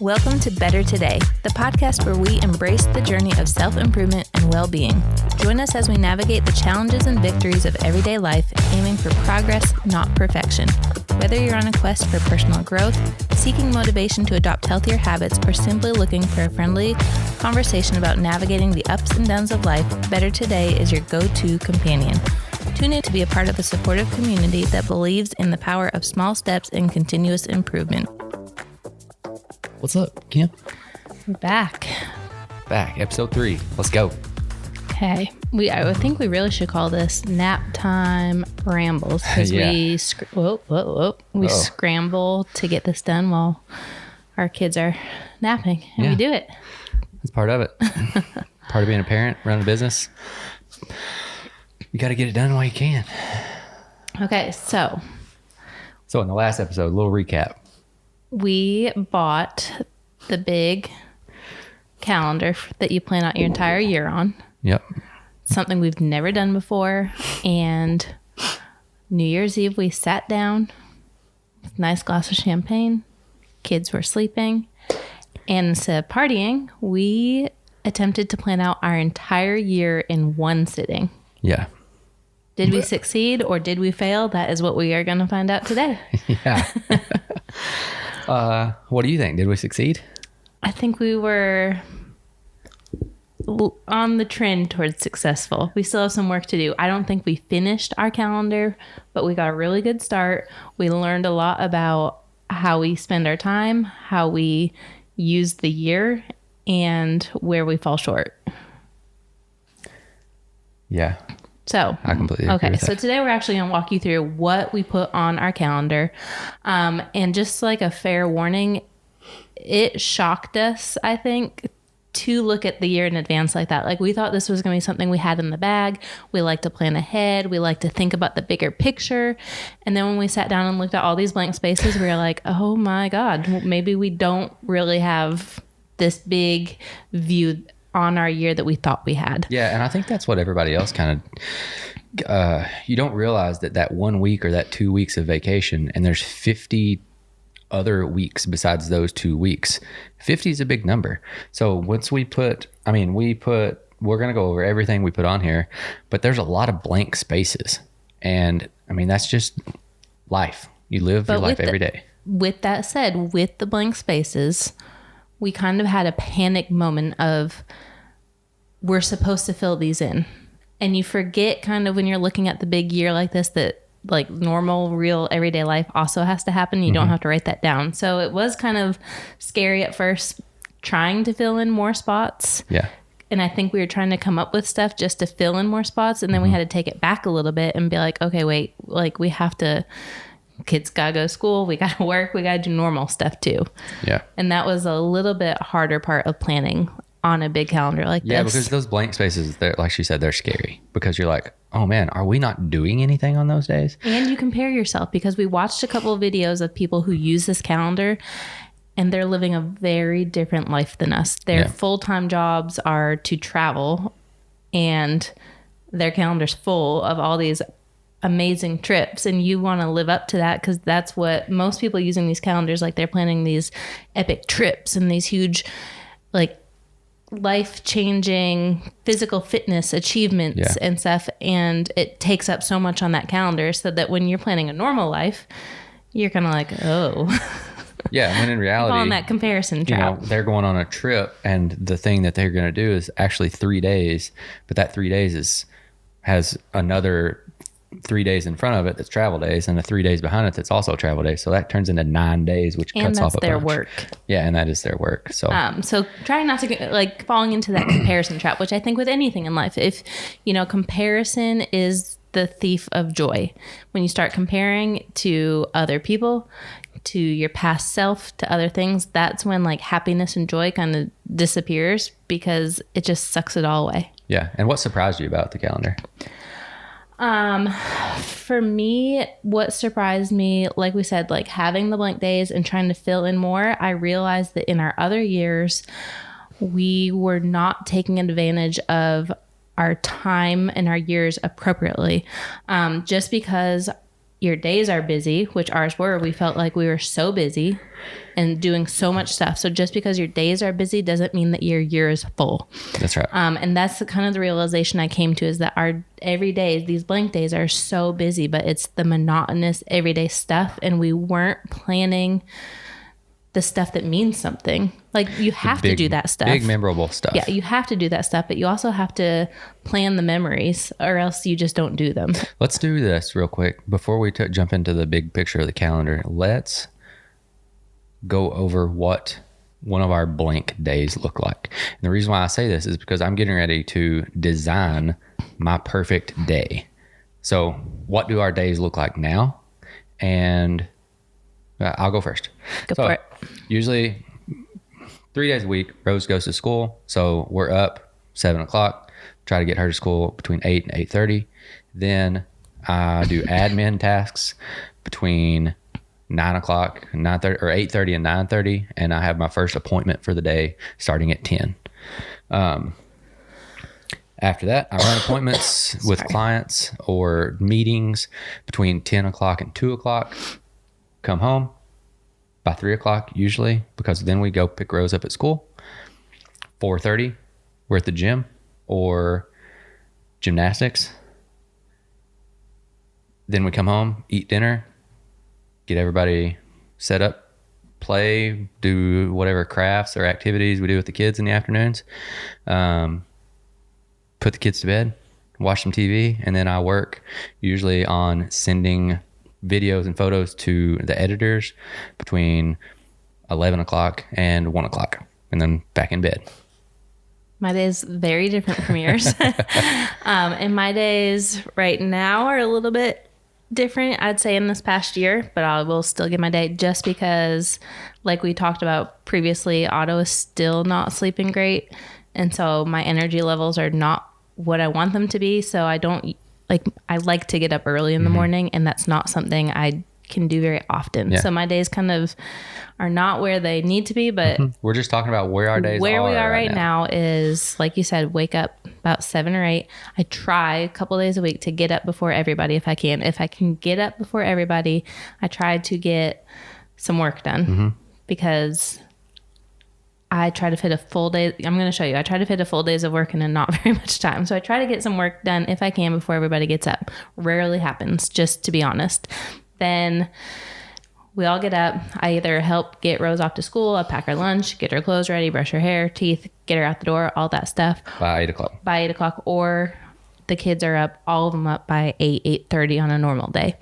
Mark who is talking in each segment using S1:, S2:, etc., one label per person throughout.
S1: Welcome to Better Today, the podcast where we embrace the journey of self-improvement and well-being. Join us as we navigate the challenges and victories of everyday life, aiming for progress, not perfection. Whether you're on a quest for personal growth, seeking motivation to adopt healthier habits, or simply looking for a friendly conversation about navigating the ups and downs of life, Better Today is your go-to companion. Tune in to be a part of a supportive community that believes in the power of small steps and continuous improvement.
S2: What's up, Kim?
S1: We're back.
S2: Episode 3. Let's go.
S1: Okay. I think we really should call this nap time rambles because we scramble to get this done while our kids are napping, and we do it.
S2: That's part of it. Part of being a parent, running a business. You got to get it done while you can.
S1: Okay, so
S2: in the last episode, a little recap.
S1: We bought the big calendar that you plan out your entire year on.
S2: Yep.
S1: Something we've never done before. And New Year's Eve, we sat down with a nice glass of champagne. Kids were sleeping. And instead of partying, we attempted to plan out our entire year in one sitting.
S2: Yeah.
S1: Did we succeed or did we fail? That is what we are going to find out today.
S2: Yeah. What do you think? Did we succeed?
S1: I think we were on the trend towards successful. We still have some work to do. I don't think we finished our calendar, but we got a really good start. We learned a lot about how we spend our time, how we use the year, and where we fall short.
S2: Yeah.
S1: So
S2: I completely agree with that.
S1: So today we're actually going to walk you through what we put on our calendar. And just like a fair warning, it shocked us, I think, to look at the year in advance like that. Like, we thought this was going to be something we had in the bag. We like to plan ahead. We like to think about the bigger picture. And then when we sat down and looked at all these blank spaces, we were like, oh my God, maybe we don't really have this big view on our year that we thought we had.
S2: Yeah, and I think that's what everybody else kind of, you don't realize that 1 week or that 2 weeks of vacation, and there's 50 other weeks besides those 2 weeks. 50 is a big number. So once we're going to go over everything we put on here, but there's a lot of blank spaces. And I mean, that's just life. You live your life every day.
S1: With that said, with the blank spaces, we kind of had a panic moment of, we're supposed to fill these in. And you forget kind of when you're looking at the big year like this, that like normal, real, everyday life also has to happen. You don't have to write that down. So it was kind of scary at first trying to fill in more spots.
S2: Yeah.
S1: And I think we were trying to come up with stuff just to fill in more spots. And then we had to take it back a little bit and be like, okay, wait, like we have to, kids gotta go to school, we gotta work, we gotta do normal stuff too.
S2: Yeah.
S1: And that was a little bit harder part of planning on a big calendar like this.
S2: Yeah, because those blank spaces, like she said, they're scary because you're like, oh man, are we not doing anything on those days?
S1: And you compare yourself, because we watched a couple of videos of people who use this calendar and they're living a very different life than us. Their full-time jobs are to travel, and their calendar's full of all these amazing trips, and you want to live up to that because that's what most people using these calendars, like they're planning these epic trips and these huge like life-changing physical fitness achievements and stuff, and it takes up so much on that calendar, so that when you're planning a normal life, you're kind of like, oh.
S2: Yeah, when in reality,
S1: on that comparison trap.
S2: They're going on a trip, and the thing that they're going to do is actually 3 days, but that 3 days has another 3 days in front of it that's travel days, and the 3 days behind it that's also travel days. So that turns into 9 days, which cuts off a bunch.
S1: And that's their work.
S2: Yeah, and that is their work. So
S1: so try not to like falling into that comparison trap, which I think with anything in life, if comparison is the thief of joy. When you start comparing to other people, to your past self, to other things, that's when like happiness and joy kind of disappears, because it just sucks it all away.
S2: Yeah. And what surprised you about the calendar?
S1: For me, what surprised me, like we said, like having the blank days and trying to fill in more, I realized that in our other years, we were not taking advantage of our time and our years appropriately. Just because your days are busy, which ours were. We felt like we were so busy and doing so much stuff. So just because your days are busy doesn't mean that your year is full.
S2: That's right.
S1: And that's the kind of the realization I came to, is that our everyday, these blank days are so busy, but it's the monotonous everyday stuff. And we weren't planning the stuff that means something. Like, you have to do that stuff.
S2: Big memorable stuff.
S1: Yeah, you have to do that stuff, but you also have to plan the memories, or else you just don't do them.
S2: Let's do this real quick before we jump into the big picture of the calendar. Let's go over what one of our blank days look like. And the reason why I say this is because I'm getting ready to design my perfect day. So what do our days look like now? And I'll go first.
S1: Go for it.
S2: Usually 3 days a week, Rose goes to school. So we're up 7:00, try to get her to school between 8 and 8:30. Then I do admin tasks between 9:00, 9:30, or 8:30 and 9:30. And I have my first appointment for the day starting at 10. After that, I run appointments with clients or meetings between 10:00 and 2:00. Come home by 3:00 usually, because then we go pick Rose up at school. 4:30, we're at the gym or gymnastics. Then we come home, eat dinner, get everybody set up, play, do whatever crafts or activities we do with the kids in the afternoons. Put the kids to bed, watch some TV, and then I work usually on sending videos and photos to the editors between 11:00 and 1:00, and then back in bed.
S1: My day is very different from yours. And my days right now are a little bit different, I'd say, in this past year, but I will still get my day, just because, like we talked about previously, Otto is still not sleeping great. And so my energy levels are not what I want them to be. So I like to get up early in the morning, and that's not something I can do very often. Yeah. So my days kind of are not where they need to be, but
S2: we're just talking about where our days are.
S1: Where we are right now is, like you said, wake up about 7 or 8. I try a couple days a week to get up before everybody if I can. If I can get up before everybody, I try to get some work done, because I try to fit a full day. I'm going to show you. I try to fit a full days of work in not very much time. So I try to get some work done if I can before everybody gets up. Rarely happens, just to be honest. Then we all get up. I either help get Rose off to school, I pack her lunch, get her clothes ready, brush her hair, teeth, get her out the door, all that stuff.
S2: By 8:00.
S1: By 8:00, or the kids are up, all of them up by 8:30 on a normal day.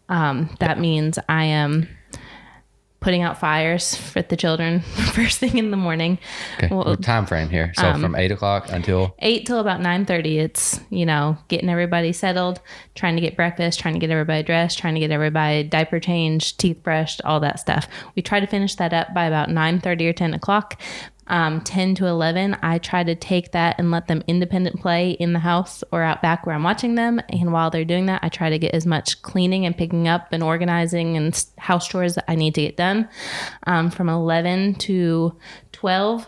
S1: That means I am putting out fires for the children first thing in the morning.
S2: Okay. Well, time frame here. So from 8:00 until
S1: 8 till about 9:30, it's, getting everybody settled, trying to get breakfast, trying to get everybody dressed, trying to get everybody diaper changed, teeth brushed, all that stuff. We try to finish that up by about 9:30 or 10:00. 10 to 11, I try to take that and let them independent play in the house or out back where I'm watching them. And while they're doing that, I try to get as much cleaning and picking up and organizing and house chores that I need to get done. From 11 to 12,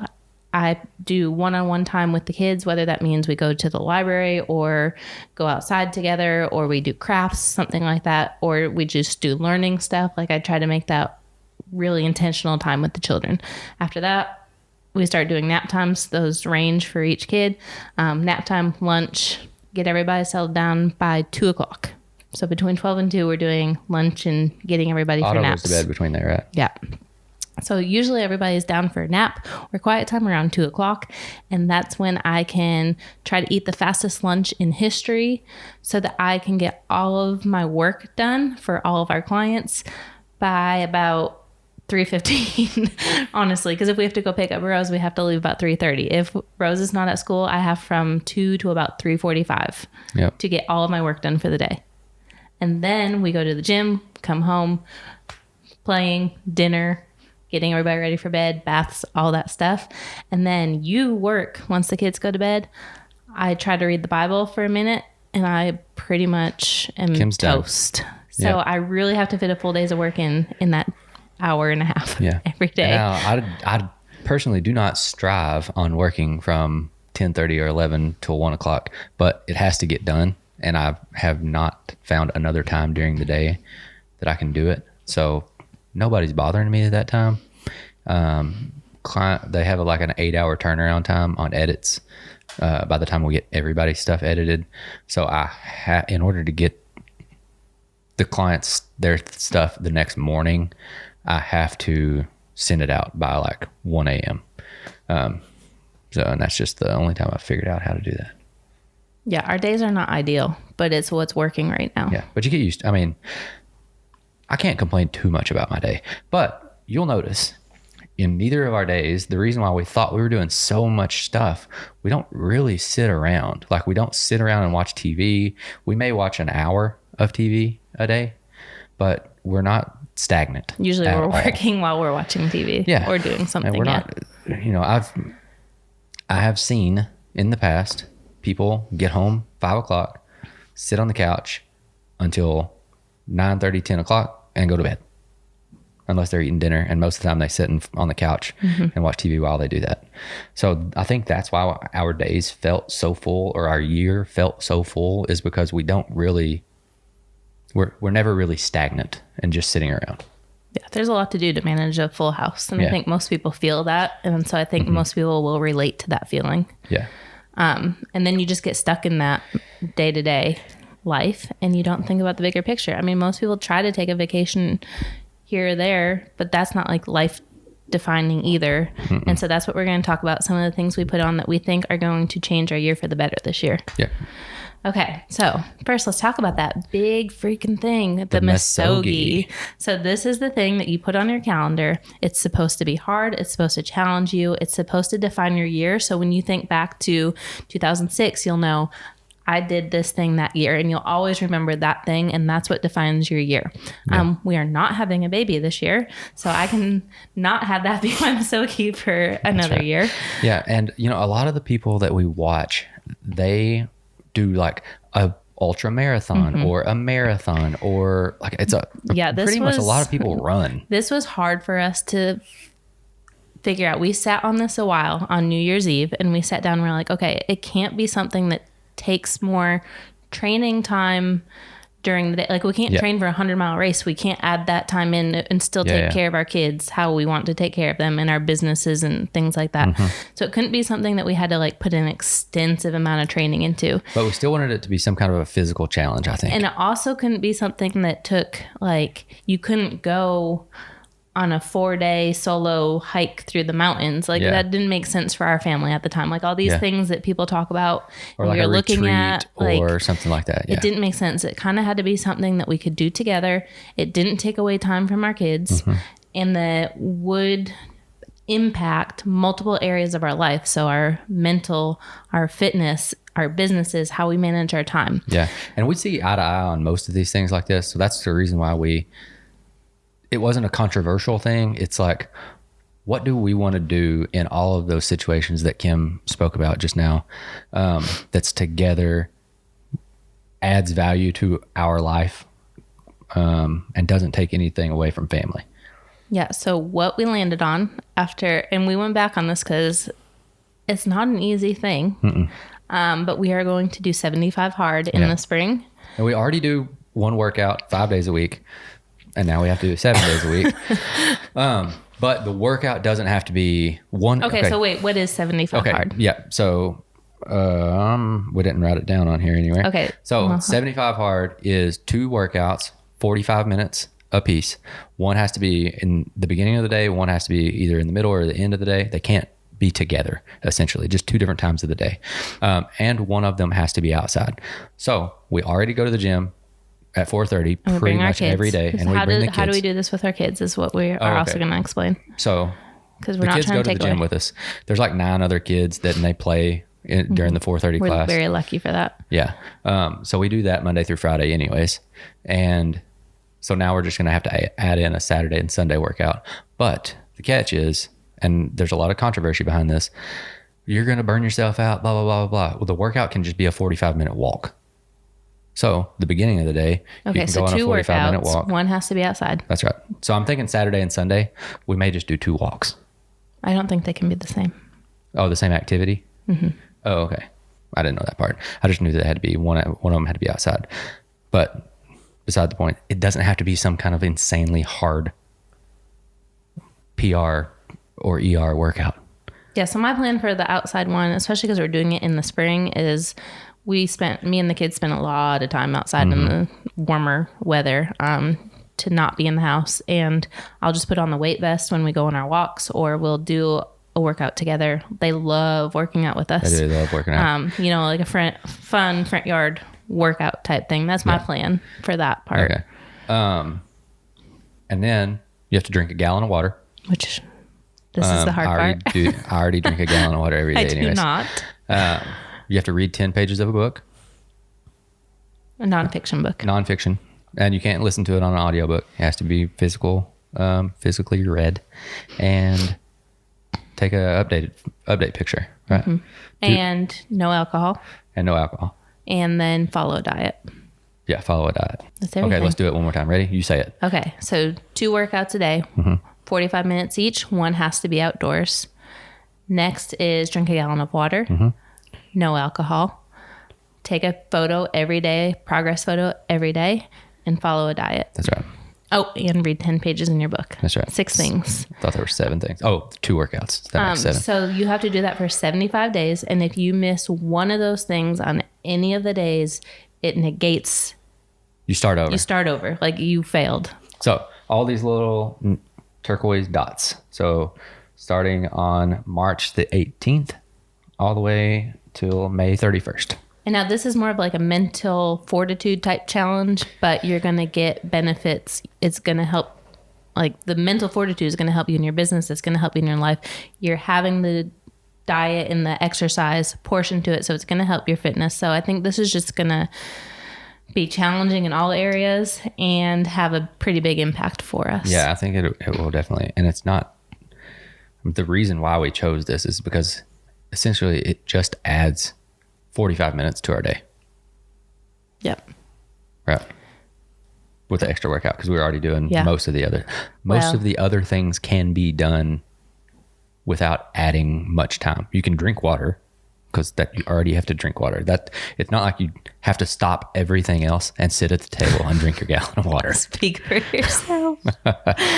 S1: I do one-on-one time with the kids, whether that means we go to the library or go outside together, or we do crafts, something like that, or we just do learning stuff. Like, I try to make that really intentional time with the children. After that, we start doing nap times. Those range for each kid. Nap time, lunch, get everybody settled down by 2:00. So between 12 and 2, we're doing lunch and getting everybody for naps.
S2: Otto goes to bed between there, right?
S1: Yeah. So usually everybody's down for a nap or quiet time around 2:00. And that's when I can try to eat the fastest lunch in history, so that I can get all of my work done for all of our clients by about 3:15, honestly, because if we have to go pick up Rose, we have to leave about 3:30. If Rose is not at school, I have from 2 to about 3:45 to get all of my work done for the day. And then we go to the gym, come home, playing, dinner, getting everybody ready for bed, baths, all that stuff. And then you work once the kids go to bed. I try to read the Bible for a minute, and I pretty much am
S2: Kim's
S1: toast. Done. So I really have to fit a full days of work in that hour and a half every day.
S2: Now, I personally do not strive on working from 10:30 or 11 till 1:00, but it has to get done. and I have not found another time during the day that I can do it. So nobody's bothering me at that time. Client, they have like an 8-hour turnaround time on edits by the time we get everybody's stuff edited. So in order to get the clients their stuff the next morning, I have to send it out by like 1 a.m. And that's just the only time I've figured out how to do that.
S1: Yeah, our days are not ideal, but it's what's working right now.
S2: Yeah, but you get used to, I mean, I can't complain too much about my day, but you'll notice in neither of our days, the reason why we thought we were doing so much stuff, we don't really sit around. Like, we don't sit around and watch TV. We may watch an hour of TV a day, but we're not stagnant.
S1: Usually we're working while we're watching TV or doing something.
S2: And we're not, I have seen in the past people get home 5 o'clock, sit on the couch until 9:30, 10 o'clock and go to bed, unless they're eating dinner. And most of the time they sit on the couch and watch TV while they do that. So I think that's why our days felt so full, or our year felt so full, is because we don't really, we're never really stagnant and just sitting around.
S1: Yeah, there's a lot to do to manage a full house. And I think most people feel that. And so I think most people will relate to that feeling.
S2: Yeah.
S1: And then you just get stuck in that day-to-day life and you don't think about the bigger picture. I mean, most people try to take a vacation here or there, but that's not like life defining either. And so that's what we're going to talk about. Some of the things we put on that we think are going to change our year for the better this year.
S2: Yeah.
S1: Okay, so first let's talk about that big freaking thing, the Misogi. So this is the thing that you put on your calendar. It's supposed to be hard. It's supposed to challenge you. It's supposed to define your year. So when you think back to 2006, you'll know I did this thing that year, and you'll always remember that thing, and that's what defines your year. Yeah. We are not having a baby this year, so I can not have that be my Misogi for another year.
S2: Yeah, and a lot of the people that we watch, they do like a ultra marathon or a marathon, or like it's pretty much a lot of people run. This
S1: was hard for us to figure out. We sat on this a while on New Year's Eve, and we sat down and we're like, okay, it can't be something that takes more training time during the day. Like, we can't train for a 100-mile race. We can't add that time in and still take care of our kids how we want to take care of them and our businesses and things like that. So it couldn't be something that we had to like put an extensive amount of training into.
S2: But we still wanted it to be some kind of a physical challenge, I think.
S1: And it also couldn't be something that took, like, you couldn't go on a 4-day solo hike through the mountains. Like, that didn't make sense for our family at the time. Like, all these things that people talk about,
S2: or like we were looking at, or something like that.
S1: It didn't make sense. It kind of had to be something that we could do together. It didn't take away time from our kids, and that would impact multiple areas of our life. So our mental, our fitness, our businesses, how we manage our time.
S2: Yeah. And we see eye to eye on most of these things like this. So that's the reason why it wasn't a controversial thing. It's like, what do we want to do in all of those situations that Kim spoke about just now, that's together, adds value to our life, and doesn't take anything away from family.
S1: Yeah. So what we landed on after, and we went back on this because it's not an easy thing, but we are going to do 75 hard in the spring.
S2: And we already do one workout 5 days a week. And now we have to do 7 days a week. But the workout doesn't have to be one.
S1: Okay. So wait, what is 75 hard?
S2: Yeah. So we didn't write it down on here anyway.
S1: Okay.
S2: So 75 hard is 2 workouts, 45 minutes a piece. One has to be in the beginning of the day. One has to be either in the middle or the end of the day. They can't be together, essentially, just 2 different times of the day. And one of them has to be outside. So we already go to the gym at 4:30 pretty much every day, and we bring the kids.
S1: How do we do this with our kids is what we are also going to explain.
S2: So
S1: because we're not
S2: kids
S1: trying
S2: go
S1: to
S2: to the gym with us. There's like 9 other kids that they play during the 4:30 class.
S1: We're very lucky for that.
S2: Yeah. So we do that Monday through Friday anyways. And so now we're just going to have to add in a Saturday and Sunday workout. But the catch is, and there's a lot of controversy behind this, you're going to burn yourself out, blah, blah, blah, blah, blah. Well, the workout can just be a 45-minute walk. So the beginning of the day, you can go on a 45-minute walk.
S1: One has to be outside.
S2: That's right. So I'm thinking Saturday and Sunday, we may just do 2 walks.
S1: I don't think they can be the same.
S2: Oh, the same activity? Oh, okay. I didn't know that part. I just knew that it had to be one of them had to be outside. But beside the point, it doesn't have to be some kind of insanely hard PR or ER workout.
S1: Yeah, so my plan for the outside one, especially because we're doing it in the spring, is me and the kids spent a lot of time outside in the warmer weather to not be in the house. And I'll just put on the weight vest when we go on our walks, or we'll do a workout together. They love working out with us.
S2: They do love working out.
S1: Like a fun front yard workout type thing. That's my plan for that part.
S2: Okay. And then you have to drink a gallon of water.
S1: Which... This is the hard part.
S2: I already drink a gallon of water every day.
S1: I do not.
S2: You have to read 10 pages of a book.
S1: A nonfiction book.
S2: Nonfiction. And you can't listen to it on an audiobook. It has to be physically read. And take a update picture. Right?
S1: Mm-hmm. And no alcohol.
S2: And no alcohol.
S1: And then follow a diet.
S2: Yeah, follow a diet.
S1: That's everything.
S2: Okay, let's do it one more time. Ready? You say it.
S1: Okay, so 2 workouts a day. 45 minutes each. One has to be outdoors. Next is drink a gallon of water. No alcohol. Take a photo every day, progress photo every day, and follow a diet.
S2: That's right.
S1: Oh, and read 10 pages in your book.
S2: That's right.
S1: 6 things.
S2: I thought there were 7 things. Oh, 2 workouts. That makes 7.
S1: So you have to do that for 75 days. And if you miss one of those things on any of the days, it negates.
S2: You start over.
S1: Like you failed.
S2: So all these little turquoise dots. So starting on March the 18th all the way till May 31st.
S1: And now this is more of like a mental fortitude type challenge, but you're going to get benefits. It's going to help, like the mental fortitude is going to help you in your business. It's going to help you in your life. You're having the diet and the exercise portion to it. So it's going to help your fitness. So I think this is just going to be challenging in all areas and have a pretty big impact for us.
S2: Yeah, I think it will definitely. And it's not, the reason why we chose this is because essentially it just adds 45 minutes to our day.
S1: Yep.
S2: Right. With the extra workout, because we're already doing most of the other. Of the other things can be done without adding much time. You can drink water, because that you already have to drink water. That it's not like you have to stop everything else and sit at the table and drink your gallon of water.
S1: Speak for yourself.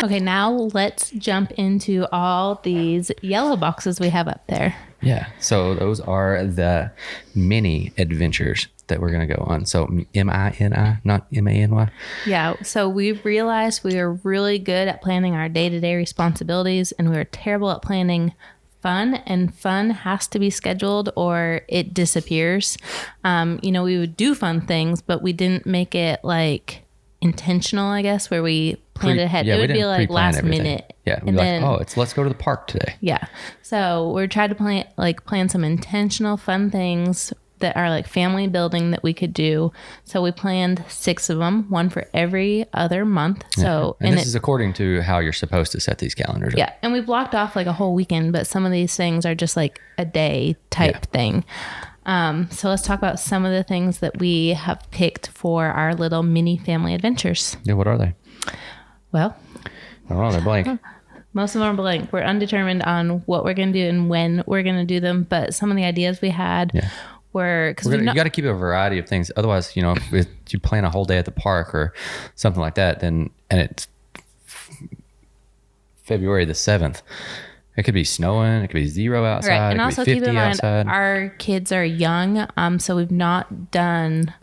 S1: Okay, now let's jump into all these yellow boxes we have up there.
S2: Yeah, so those are the mini adventures that we're going to go on. So M-I-N-I, not M-A-N-Y.
S1: Yeah, so we realized we are really good at planning our day-to-day responsibilities, and we are terrible at planning fun, and fun has to be scheduled or it disappears. We would do fun things, but we didn't make it like intentional, I guess, where we planned it ahead.
S2: Yeah,
S1: it would be like last minute.
S2: Yeah, we'd be like, let's go to the park today.
S1: Yeah. So we're trying to plan some intentional fun things that are like family building that we could do. So we planned 6 of them, one for every other month. So
S2: and this is according to how you're supposed to set these calendars up.
S1: Yeah, and we blocked off like a whole weekend, but some of these things are just like a day type thing. So let's talk about some of the things that we have picked for our little mini family adventures.
S2: Yeah, what are they?
S1: Well,
S2: I don't know, they're blank.
S1: Most of them are blank. We're undetermined on what we're going to do and when we're going to do them, but some of the ideas we had were...
S2: You got to keep a variety of things. Otherwise, if you plan a whole day at the park or something like that, and it's February the 7th, it could be snowing, it could be 0 outside,
S1: right. And
S2: it
S1: also
S2: could be 50
S1: keep in mind,
S2: outside.
S1: Our kids are young, so we've not done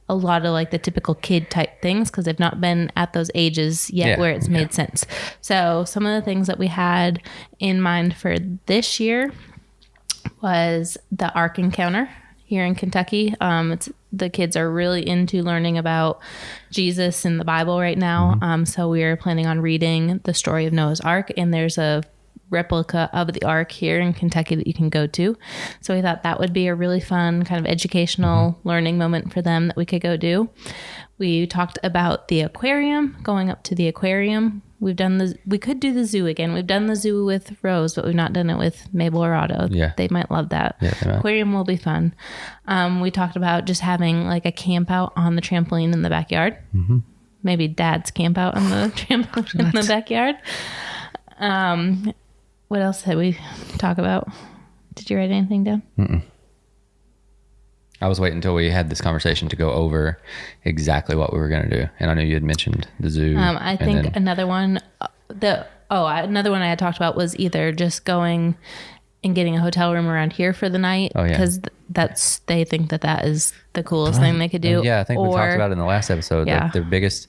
S1: a lot of like the typical kid type things because they've not been at those ages yet where it's made sense. So some of the things that we had in mind for this year was the Ark Encounter here in Kentucky. The kids are really into learning about Jesus and the Bible right now. So we are planning on reading the story of Noah's Ark, and there's a replica of the Ark here in Kentucky that you can go to. So we thought that would be a really fun kind of educational learning moment for them that we could go do. We talked about the aquarium, going up to the aquarium. We could do the zoo again. We've done the zoo with Rose, but we've not done it with Mabel or Otto. Yeah. They might love that. Yeah, aquarium will be fun. We talked about just having like a camp out on the trampoline in the backyard. Maybe Dad's camp out on the trampoline in the backyard. What else did we talk about? Did you write anything down?
S2: I was waiting until we had this conversation to go over exactly what we were going to do. And I know you had mentioned the zoo.
S1: I think another one another one I had talked about was either just going and getting a hotel room around here for the night.
S2: Oh, yeah.
S1: Because they think that is the coolest thing they could do.
S2: Yeah, I think we talked about it in the last episode.
S1: Yeah.
S2: Like their biggest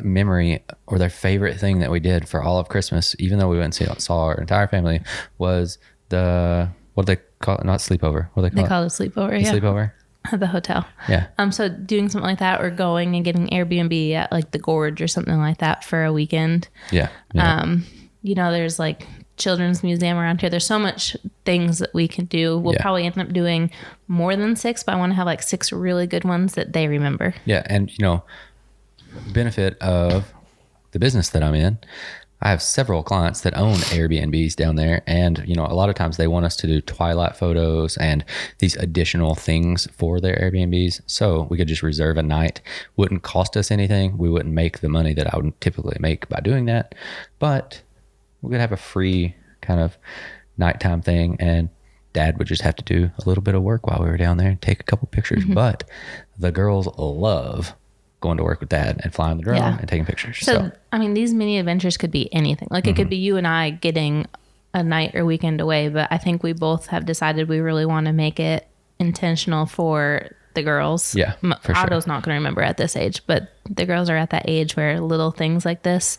S2: memory or their favorite thing that we did for all of Christmas, even though we went and saw our entire family, was what do they call it? Not sleepover. What do they call it?
S1: They call it sleepover,
S2: The
S1: yeah.
S2: sleepover?
S1: At the hotel.
S2: Yeah.
S1: So doing something like that or going and getting Airbnb at like the Gorge or something like that for a weekend.
S2: Yeah.
S1: There's like children's museum around here. There's so much things that we can do. We'll probably end up doing more than 6, but I want to have like 6 really good ones that they remember.
S2: Yeah. And, benefit of the business that I'm in, I have several clients that own Airbnbs down there. And, a lot of times they want us to do twilight photos and these additional things for their Airbnbs. So we could just reserve a night. Wouldn't cost us anything. We wouldn't make the money that I would typically make by doing that. But we could have a free kind of nighttime thing. And Dad would just have to do a little bit of work while we were down there and take a couple pictures. Mm-hmm. But the girls love going to work with Dad and flying the drone and taking pictures.
S1: So, these mini adventures could be anything. Like it could be you and I getting a night or weekend away, but I think we both have decided we really want to make it intentional for the girls.
S2: Yeah, for sure.
S1: Otto's not going to remember at this age, but the girls are at that age where little things like this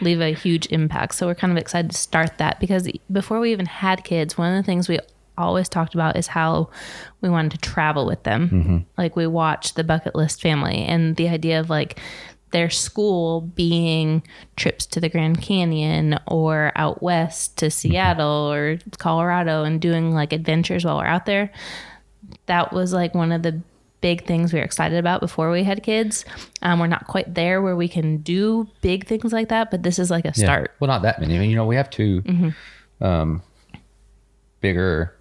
S1: leave a huge impact. So we're kind of excited to start that because before we even had kids, one of the things we always talked about is how we wanted to travel with them. Mm-hmm. Like we watched the Bucket List Family and the idea of like their school being trips to the Grand Canyon or out west to Seattle or Colorado and doing like adventures while we're out there. That was like one of the big things we were excited about before we had kids. We're not quite there where we can do big things like that, but this is like a start.
S2: Well, not that many. We have 2 bigger,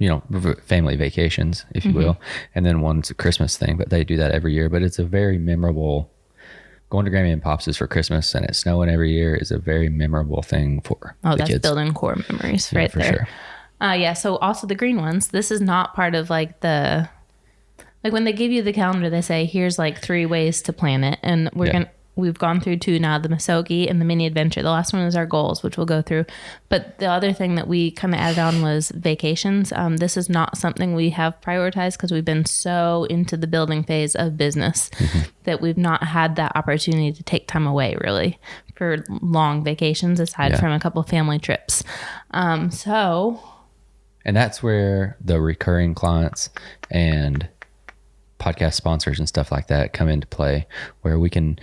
S2: family vacations, if you will. And then one's a Christmas thing, but they do that every year. But it's a very memorable, going to Grammy and Pops' for Christmas and it's snowing every year is a very memorable thing for the kids.
S1: Building core memories right there. Sure. So also the green ones, this is not part of like when they give you the calendar, they say, here's like 3 ways to plan it. And we've gone through 2 now, the Misogi and the mini adventure. The last one is our goals, which we'll go through. But the other thing that we kind of added on was vacations. This is not something we have prioritized because we've been so into the building phase of business that we've not had that opportunity to take time away really for long vacations aside from a couple of family trips. And
S2: that's where the recurring clients and podcast sponsors and stuff like that come into play, where we can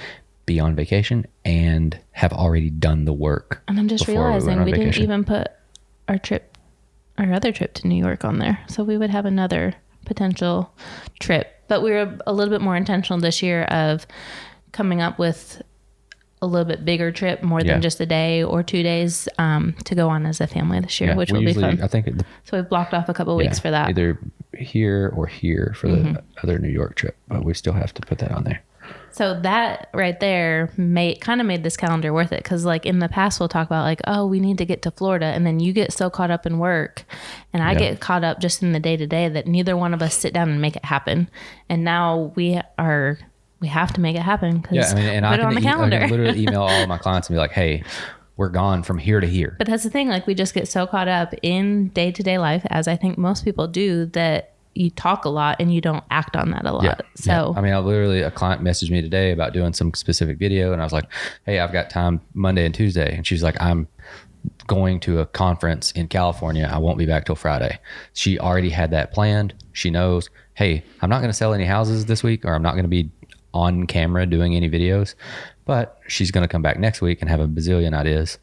S2: be on vacation and have already done the work.
S1: And I'm just realizing we didn't even put our other trip to New York on there. So we would have another potential trip, but we were a little bit more intentional this year of coming up with a little bit bigger trip, more than just a day or 2 days to go on as a family this year, which will be fun.
S2: I think
S1: so we've blocked off a couple of weeks for that.
S2: Either here or here for the other New York trip, but we still have to put that on there.
S1: So that right there kind of made this calendar worth it. Cause like in the past we'll talk about like, oh, we need to get to Florida. And then you get so caught up in work and I get caught up just in the day to day that neither one of us sit down and make it happen. And now we have to make it happen because
S2: and
S1: put it on the calendar.
S2: I can literally email all of my clients and be like, hey, we're gone from here to here.
S1: But that's the thing. Like we just get so caught up in day-to-day life, as I think most people do, that you talk a lot and you don't act on that a lot. A client messaged me today about doing some specific video and I was like, hey, I've got time Monday and Tuesday. And she's like, I'm going to a conference in California. I won't be back till Friday. She already had that planned. She knows, hey, I'm not going to sell any houses this week, or I'm not going to be on camera doing any videos, but she's going to come back next week and have a bazillion ideas.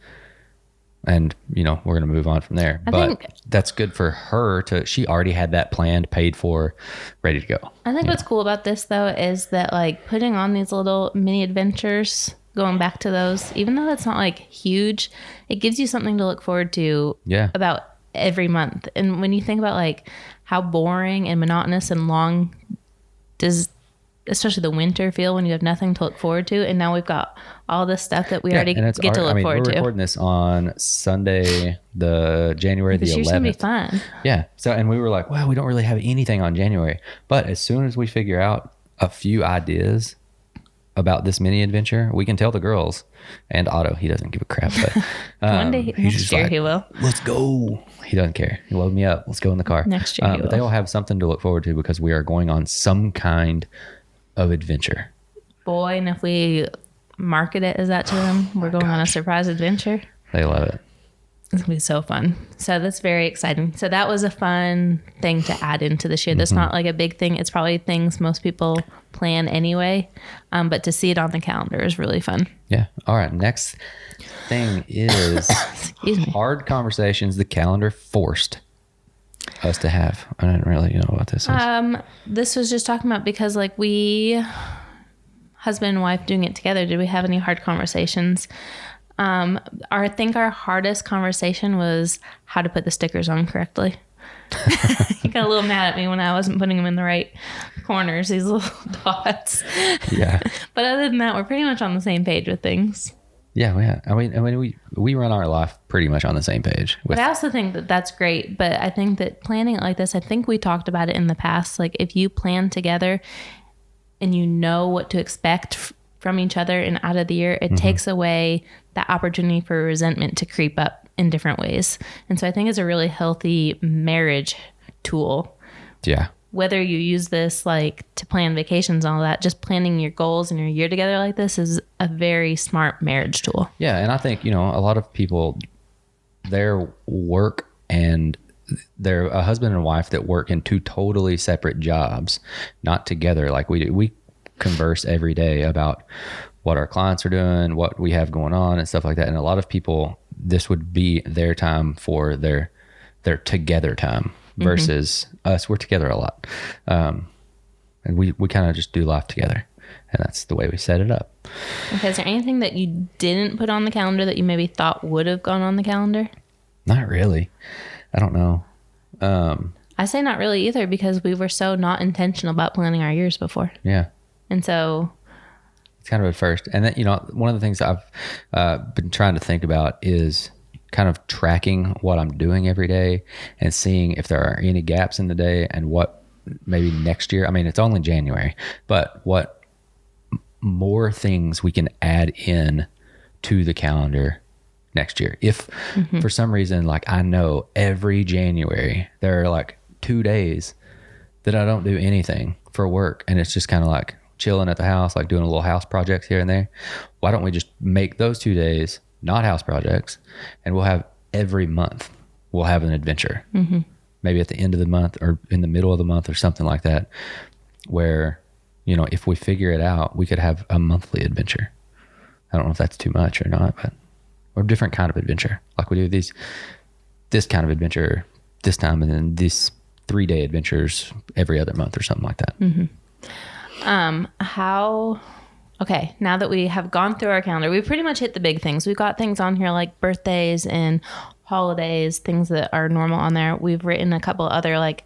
S1: And, we're going to move on from there. I think that's good for her she already had that planned, paid for, ready to go. I think what's cool about this though, is that like putting on these little mini adventures, going back to those, even though that's not like huge, it gives you something to look forward to about every month. And when you think about like how boring and monotonous and long does especially the winter feel when you have nothing to look forward to. And now we've got all this stuff that we already get to look forward to.
S2: We're recording this on Sunday, the January the 11th. It's going to be
S1: fun.
S2: Yeah. So, and we were like, well, we don't really have anything on January. But as soon as we figure out a few ideas about this mini adventure, we can tell the girls and Otto. He doesn't give a crap, but
S1: one day next year he will.
S2: Let's go. He doesn't care. He load me up. Let's go in the car
S1: next year.
S2: But they will have something to look forward to because we are going on some kind of adventure.
S1: Boy, and if we market it as that to them, we're going on a surprise adventure.
S2: They love it.
S1: It's gonna be so fun. So that's very exciting. So that was a fun thing to add into this year. That's not like a big thing. It's probably things most people plan anyway. But to see it on the calendar is really fun.
S2: Yeah. All right. Next thing is hard conversations the calendar forced us to have. I didn't really know what this is.
S1: This was just talking about because like we, husband and wife doing it together, did we have any hard conversations? I think our hardest conversation was how to put the stickers on correctly. He got a little mad at me when I wasn't putting them in the right corners, these little dots.
S2: Yeah.
S1: But other than that, we're pretty much on the same page with things.
S2: Yeah. I mean, we run our life pretty much on the same page.
S1: But I also think that that's great. But I think that planning it like this, I think we talked about it in the past. Like if you plan together and you know what to expect from each other and out of the year, it takes away that opportunity for resentment to creep up in different ways. And so I think it's a really healthy marriage tool.
S2: Yeah.
S1: Whether you use this like to plan vacations and all that, just planning your goals and your year together like this is a very smart marriage tool.
S2: Yeah. And I think, a lot of people, their work and they're a husband and wife that work in two totally separate jobs, not together like we do. We converse every day about what our clients are doing, what we have going on and stuff like that. And a lot of people, this would be their time for their together time versus us. We're together a lot. And we kind of just do life together, and that's the way we set it up.
S1: Okay. Is there anything that you didn't put on the calendar that you maybe thought would have gone on the calendar?
S2: Not really. I don't know.
S1: I say not really either because we were so not intentional about planning our years before.
S2: Yeah.
S1: And so
S2: it's kind of at first. And then, one of the things I've been trying to think about is kind of tracking what I'm doing every day and seeing if there are any gaps in the day and what maybe next year, I mean, it's only January, but what more things we can add in to the calendar next year. If for some reason, like I know every January, there are like 2 days that I don't do anything for work. And it's just kind of like chilling at the house, like doing a little house projects here and there. Why don't we just make those 2 days not house projects, and we'll have every month we'll have an adventure. Maybe at the end of the month or in the middle of the month or something like that, where if we figure it out, we could have a monthly adventure. I don't know if that's too much or not, but or a different kind of adventure. Like we do this kind of adventure this time, and then these 3-day adventures every other month or something like that.
S1: Okay, now that we have gone through our calendar, we've pretty much hit the big things. We've got things on here like birthdays and holidays, things that are normal on there. We've written a couple other like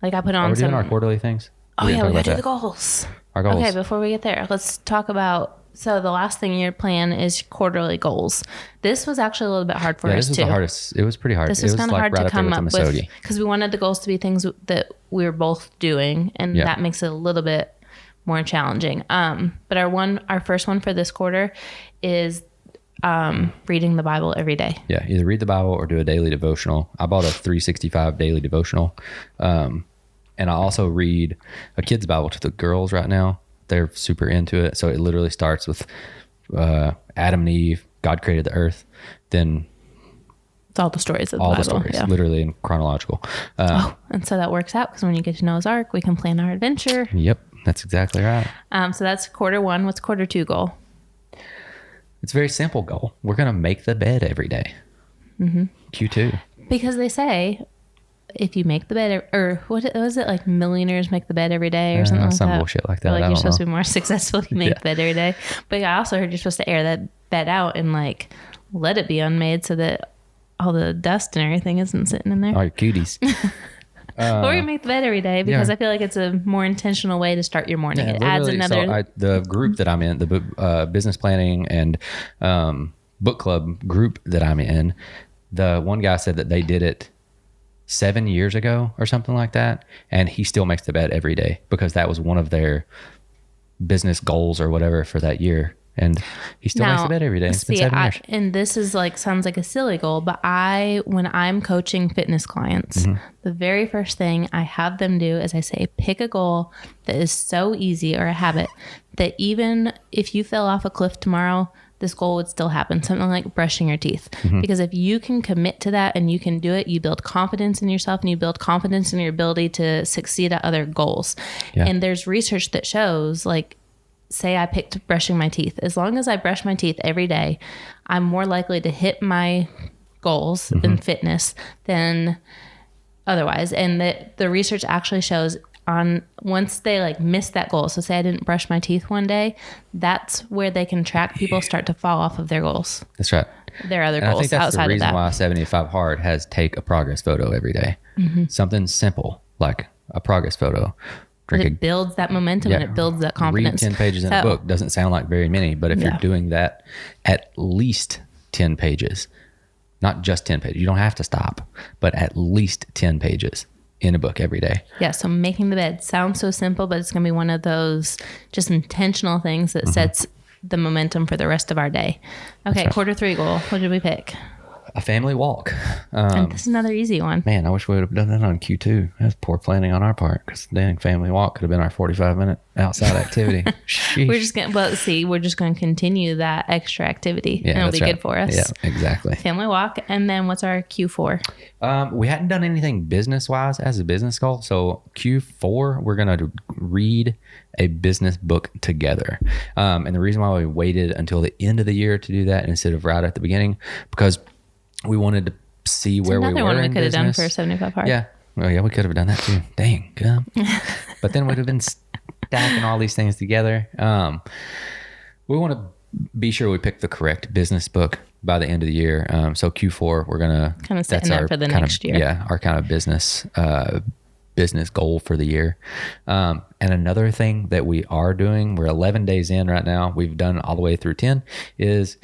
S1: I put on some.
S2: Doing our quarterly things?
S1: Oh yeah, we got to do the goals.
S2: Our goals.
S1: Okay, before we get there, let's talk about. So the last thing in your plan is quarterly goals. This was actually a little bit hard for us too.
S2: This was the hardest. It was pretty hard.
S1: This was kind of hard to come up with
S2: Misogi.
S1: because we wanted the goals to be things that we were both doing, and that makes it a little bit more challenging. But our first one for this quarter is reading the Bible every day.
S2: Yeah, either read the Bible or do a daily devotional. I bought a 365 daily devotional, and I also read a kid's Bible to the girls right now. They're super into it. So it literally starts with Adam and Eve, God created the earth, then
S1: it's all the stories of the Bible.
S2: All the stories, literally in chronological.
S1: And so that works out because when you get to Noah's Ark, we can plan our adventure.
S2: Yep, that's exactly right.
S1: So that's quarter one. What's quarter two goal?
S2: It's a very simple goal. We're going to make the bed every day. Q2.
S1: Because they say if you make the bed, or what was it, like millionaires make the bed every day or something like that?
S2: Some bullshit like that.
S1: Or like you're supposed to be more successful if you make the bed every day. But I also heard you're supposed to air that bed out and like let it be unmade so that all the dust and everything isn't sitting in there.
S2: All your cooties.
S1: Or you make the bed every day, because I feel like it's a more intentional way to start your morning. It adds another.
S2: So the group that I'm in, the business planning and book club group that I'm in, the one guy said that they did it 7 years ago or something like that, and he still makes the bed every day because that was one of their business goals or whatever for that year. And he still makes the bed every day. It's been 7 years.
S1: And this is sounds like a silly goal, but when I'm coaching fitness clients, the very first thing I have them do is I say, pick a goal that is so easy, or a habit that even if you fell off a cliff tomorrow, this goal would still happen. Something like brushing your teeth. Because if you can commit to that and you can do it, you build confidence in yourself and you build confidence in your ability to succeed at other goals. Yeah. And there's research that shows, say I picked brushing my teeth. As long as I brush my teeth every day, I'm more likely to hit my goals in fitness than otherwise. And the research actually shows once they miss that goal. So say I didn't brush my teeth one day, that's where they can track people start to fall off of their goals.
S2: That's right.
S1: Their other goals.
S2: I think that's
S1: outside
S2: the reason
S1: of that.
S2: why 75 Hard has take a progress photo every day. Something simple like a progress photo.
S1: It builds that momentum and it builds that confidence.
S2: Read 10 pages in a book doesn't sound like very many, but if you're doing that at least 10 pages, not just 10 pages, you don't have to stop, but at least 10 pages in a book every day.
S1: Yeah. So making the bed sounds so simple, but it's going to be one of those just intentional things that sets the momentum for the rest of our day. Okay. Q3 goal. What did we pick?
S2: A family walk.
S1: And this is another easy one.
S2: Man, I wish we would have done that on Q2. That's poor planning on our part, because the dang family walk could have been our 45-minute outside activity.
S1: We're just going to continue that extra activity, and it'll be good for us.
S2: Yeah, exactly.
S1: Family walk. And then what's our Q4?
S2: We hadn't done anything business-wise as a business goal. So Q4, we're going to read a business book together. And the reason why we waited until the end of the year to do that instead of right at the beginning, because we wanted to see where we were in business. Another one we could have done for 75 Hard. Yeah. Well, yeah, we could have done that too. Dang, gum. But then we'd have been stacking all these things together. We want to be sure we pick the correct business book by the end of the year. So Q4, we're going to
S1: kind of setting that for the next year.
S2: Yeah, our kind of business goal for the year. And another thing that we are doing, we're 11 days in right now, we've done all the way through 10, is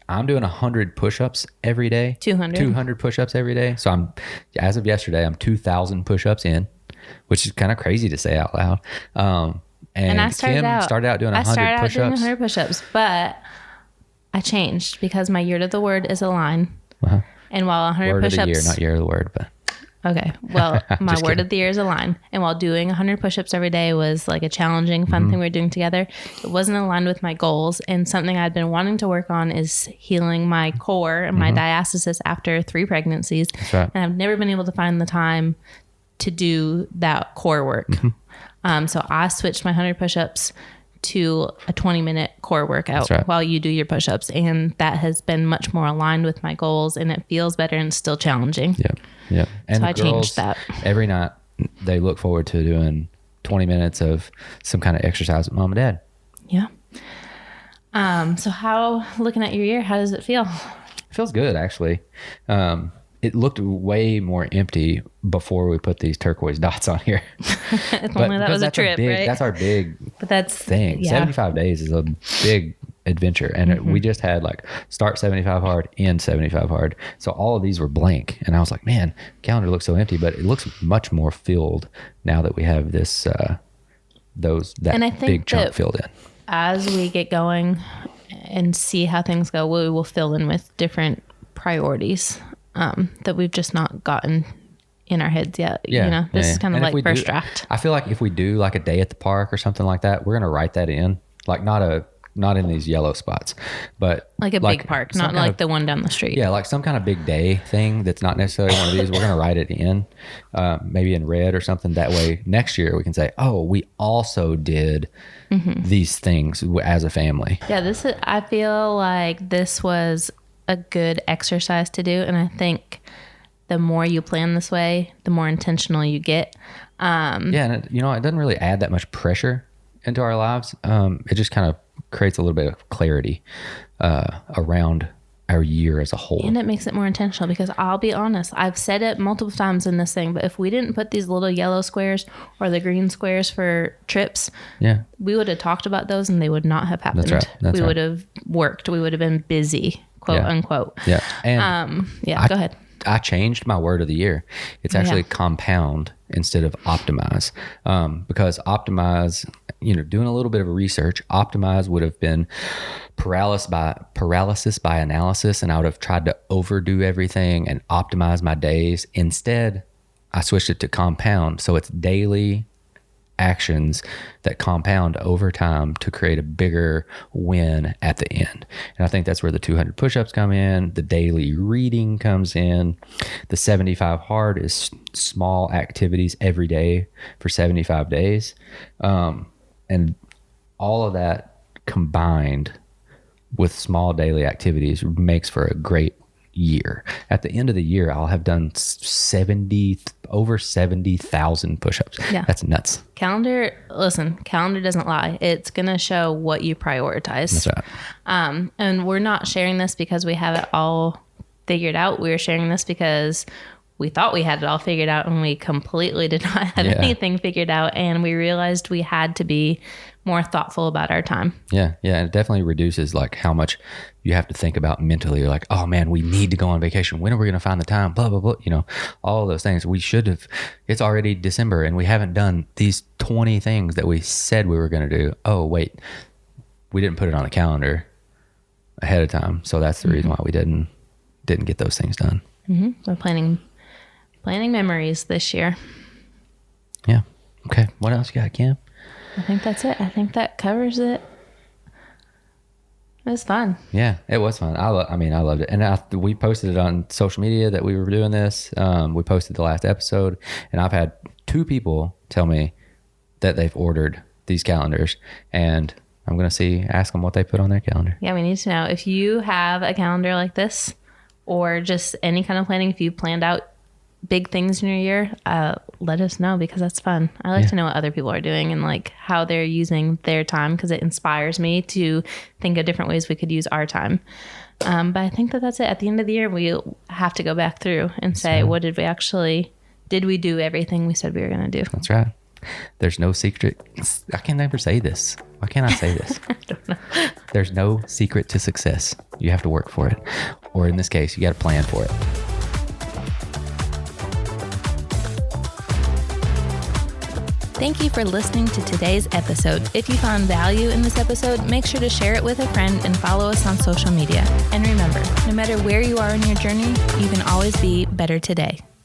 S2: I'm doing 100 push-ups every day. 200 push-ups every day. So as of yesterday, I'm 2,000 push-ups in, which is kind of crazy to say out loud. And I started out doing 100
S1: push-ups, but I changed because my year to the word is align. And while 100
S2: word
S1: push-ups,
S2: of the year, not year of the word, but
S1: okay. Well, my word of the year is align. And while doing 100 push-ups every day was a challenging, fun thing we were doing together, it wasn't aligned with my goals. And something I'd been wanting to work on is healing my core and my diastasis after 3 pregnancies.
S2: That's right.
S1: And I've never been able to find the time to do that core work. So I switched my 100 push-ups to a 20-minute core workout while you do your push-ups. And that has been much more aligned with my goals, and it feels better and still challenging.
S2: Yeah. And
S1: so I changed that.
S2: Every night they look forward to doing 20 minutes of some kind of exercise with mom and dad.
S1: Yeah. So looking at your year, how does it feel?
S2: It feels good, actually. It looked way more empty before we put these turquoise dots on here.
S1: If only that was a trip, right?
S2: That's our big thing. 75 days is a big adventure. And we just had start 75 Hard, end 75 Hard. So all of these were blank. And I was like, man, calendar looks so empty, but it looks much more filled now that we have this, big chunk filled in.
S1: As we get going and see how things go, we will fill in with different priorities that we've just not gotten in our heads yet. This is kind of like first draft.
S2: I feel like if we do a day at the park or something like that, we're going to write that in, not in these yellow spots, but
S1: a big park, not the one down the street.
S2: Yeah. Some kind of big day thing that's not necessarily one of these. We're going to write it in, maybe in red or something. That way next year we can say, oh, we also did these things as a family.
S1: Yeah. I feel like this was a good exercise to do. And I think the more you plan this way, the more intentional you get.
S2: And it doesn't really add that much pressure into our lives. It just kind of creates a little bit of clarity around our year as a whole.
S1: And it makes it more intentional, because I'll be honest, I've said it multiple times in this thing, but if we didn't put these little yellow squares or the green squares for trips, we would have talked about those and they would not have happened.
S2: That's right.
S1: We would have worked. We would have been busy, quote unquote.
S2: Yeah. And
S1: go ahead.
S2: I changed my word of the year. It's actually compound instead of optimize. Because optimize, doing a little bit of research, optimize would have been paralysis by analysis, and I would have tried to overdo everything and optimize my days. Instead, I switched it to compound. So it's daily actions that compound over time to create a bigger win at the end. And I think that's where the 200 push-ups come in, the daily reading comes in, the 75 hard is small activities every day for 75 days. And all of that combined with small daily activities makes for a great year. At the end of the year, I'll have done over 70,000 push-ups. Yeah. That's nuts.
S1: Calendar doesn't lie. It's going to show what you prioritize.
S2: That's right.
S1: And we're not sharing this because we have it all figured out. We're sharing this because we thought we had it all figured out and we completely did not have anything figured out. And we realized we had to be more thoughtful about our time.
S2: Yeah. Yeah. It definitely reduces like how much you have to think about mentally. You're like, oh man, we need to go on vacation. When are we going to find the time? Blah, blah, blah. All of those things. We should have, it's already December and we haven't done these 20 things that we said we were going to do. Oh, wait, we didn't put it on the calendar ahead of time. So that's the reason why we didn't get those things done.
S1: Mm-hmm. We're planning memories this year.
S2: Yeah. Okay. What else you got, Kim?
S1: I think that's it. I think that covers it. It was fun.
S2: Yeah, it was fun. I loved it. And we posted it on social media that we were doing this. We posted the last episode, and I've had 2 people tell me that they've ordered these calendars, and I'm going to ask them what they put on their calendar.
S1: Yeah, we need to know. If you have a calendar like this or just any kind of planning, if you planned out big things in your year, let us know, because that's fun. I like to know what other people are doing and like how they're using their time, because it inspires me to think of different ways we could use our time. But I think that's it. At the end of the year, we have to go back through and say, what did we do everything we said we were going to do?
S2: That's right. There's no secret. I can never say this. Why can't I say this?
S1: I don't know.
S2: There's no secret to success. You have to work for it. Or in this case, you got to plan for it.
S1: Thank you for listening to today's episode. If you found value in this episode, make sure to share it with a friend and follow us on social media. And remember, no matter where you are in your journey, you can always be better today.